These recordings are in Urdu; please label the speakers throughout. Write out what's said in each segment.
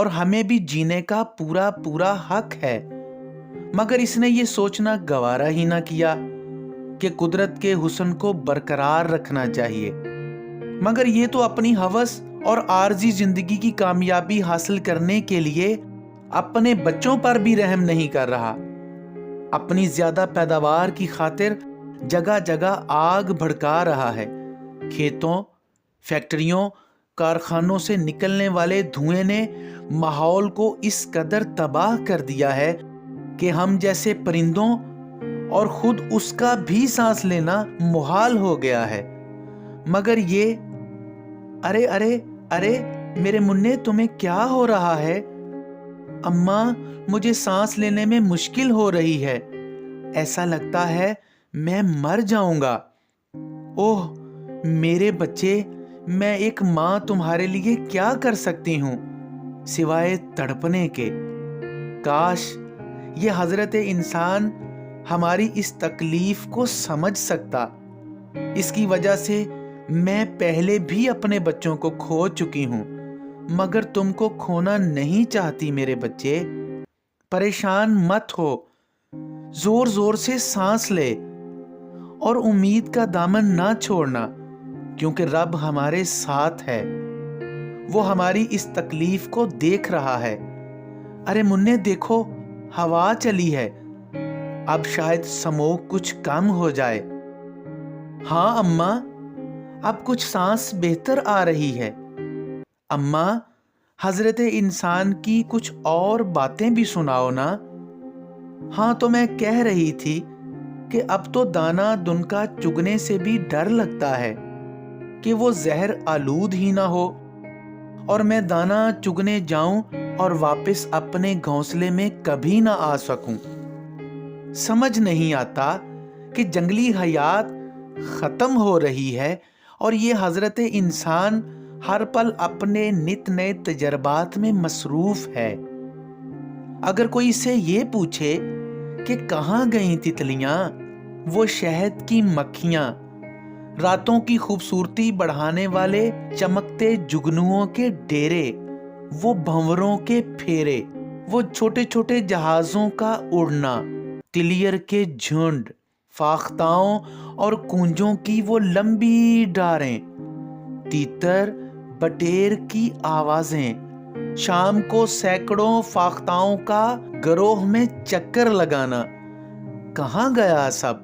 Speaker 1: اور ہمیں بھی جینے کا پورا پورا حق ہے، مگر اس نے یہ سوچنا گوارا ہی نہ کیا کہ قدرت کے حسن کو برقرار رکھنا چاہیے، مگر یہ تو اپنی ہوس اور عارضی زندگی کی کامیابی حاصل کرنے کے لیے اپنے بچوں پر بھی رحم نہیں کر رہا۔ اپنی زیادہ پیداوار کی خاطر جگہ جگہ آگ بھڑکا رہا ہے۔ کھیتوں، فیکٹریوں، کارخانوں سے نکلنے والے دھوئیں نے ماحول کو اس قدر تباہ کر دیا ہے کہ ہم جیسے پرندوں اور خود اس کا بھی سانس لینا محال ہو گیا ہے۔ مگر یہ ارے ارے ارے میرے منّے، تمہیں کیا ہو رہا ہے؟ اماں، مجھے سانس لینے میں مشکل ہو رہی ہے، ایسا لگتا ہے میں مر جاؤں گا۔ اوہ میرے بچے، میں ایک ماں تمہارے لیے کیا کر سکتی ہوں سوائے تڑپنے کے۔ کاش یہ حضرت انسان ہماری اس تکلیف کو سمجھ سکتا۔ اس کی وجہ سے میں پہلے بھی اپنے بچوں کو کھو چکی ہوں، مگر تم کو کھونا نہیں چاہتی میرے بچے۔ پریشان مت ہو، زور زور سے سانس لے اور امید کا دامن نہ چھوڑنا، کیونکہ رب ہمارے ساتھ ہے۔ وہ ہماری اس تکلیف کو دیکھ رہا ہے۔ ارے منّے دیکھو، ہوا چلی ہے، اب شاید سموگ کچھ کم ہو جائے۔ ہاں اماں، اب کچھ سانس بہتر آ رہی ہے۔ اماں، حضرت انسان کی کچھ اور باتیں بھی سناؤ نا۔ ہاں تو میں کہہ رہی تھی کہ اب تو دانا دنکا چگنے سے بھی ڈر لگتا ہے کہ وہ زہر آلود ہی نہ ہو اور میں دانا چگنے جاؤں اور واپس اپنے گھونسلے میں کبھی نہ آ سکوں۔ سمجھ نہیں آتا کہ جنگلی حیات ختم ہو رہی ہے اور یہ حضرت انسان ہر پل اپنے نت نئے تجربات میں مصروف ہے۔ اگر کوئی اسے یہ پوچھے کہ کہاں گئیں تتلیاں، وہ شہد کی مکھیاں، راتوں کی خوبصورتی بڑھانے والے چمکتے جگنوؤں کے ڈیرے، وہ بھنوروں کے پھیرے، وہ چھوٹے چھوٹے جہازوں کا اڑنا، تلیر کے جھنڈ، فاختاؤں اور کونجوں کی وہ لمبی ڈاریں، تیتر بٹیر کی آوازیں، شام کو سینکڑوں فاختاؤں کا گروہ میں چکر لگانا، کہاں گیا سب؟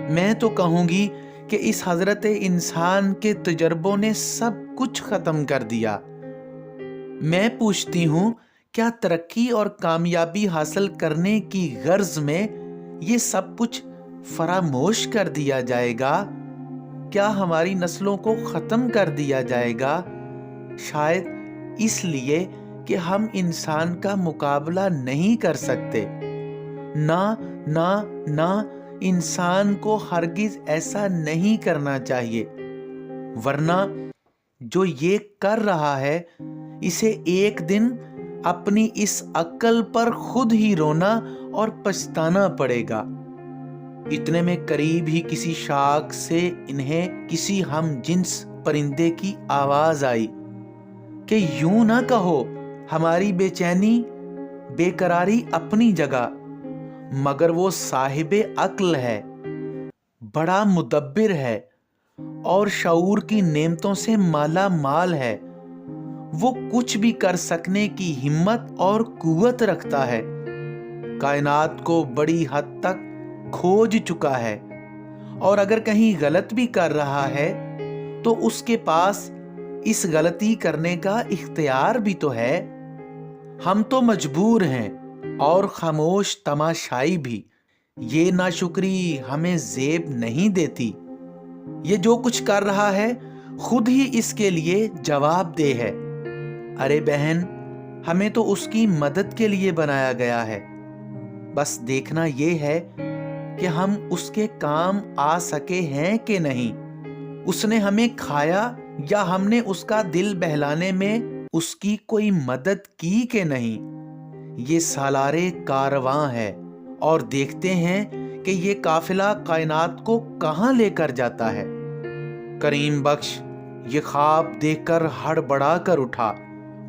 Speaker 1: میں تو کہوں گی کہ اس حضرت انسان کے تجربوں نے سب کچھ ختم کر دیا۔ میں پوچھتی ہوں، کیا ترقی اور کامیابی حاصل کرنے کی غرض میں یہ سب کچھ فراموش کر دیا جائے گا؟ کیا ہماری نسلوں کو ختم کر دیا جائے گا؟ شاید اس لیے کہ ہم انسان کا مقابلہ نہیں کر سکتے۔ نہ نہ نہ، انسان کو ہرگز ایسا نہیں کرنا چاہیے، ورنہ جو یہ کر رہا ہے اسے ایک دن اپنی اس عقل پر خود ہی رونا اور پچھتانا پڑے گا۔ اتنے میں قریب ہی کسی شاخ سے انہیں کسی ہم جنس پرندے کی آواز آئی کہ یوں نہ کہو، ہماری بے چینی بے قراری اپنی جگہ، مگر وہ صاحب عقل ہے، بڑا مدبر ہے اور شعور کی نعمتوں سے مالا مال ہے۔ وہ کچھ بھی کر سکنے کی ہمت اور قوت رکھتا ہے، کائنات کو بڑی حد تک کھوج چکا ہے، اور اگر کہیں غلط بھی کر رہا ہے تو اس کے پاس اس غلطی کرنے کا اختیار بھی تو ہے۔ ہم تو مجبور ہیں اور خاموش تماشائی بھی۔ یہ ناشکری ہمیں زیب نہیں دیتی۔ یہ جو کچھ کر رہا ہے خود ہی اس کے لیے جواب دہ ہے۔ ارے بہن، ہمیں تو اس کی مدد کے لیے بنایا گیا ہے، بس دیکھنا یہ ہے کہ ہم اس کے کام آ سکے ہیں کہ نہیں۔ اس نے ہمیں کھایا یا ہم نے اس کا دل بہلانے میں اس کی کوئی مدد کی کہ نہیں۔ یہ سالارے کارواں ہے اور دیکھتے ہیں کہ یہ قافلہ کائنات کو کہاں لے کر جاتا ہے۔ کریم بخش یہ خواب دیکھ کر ہڑبڑا کر اٹھا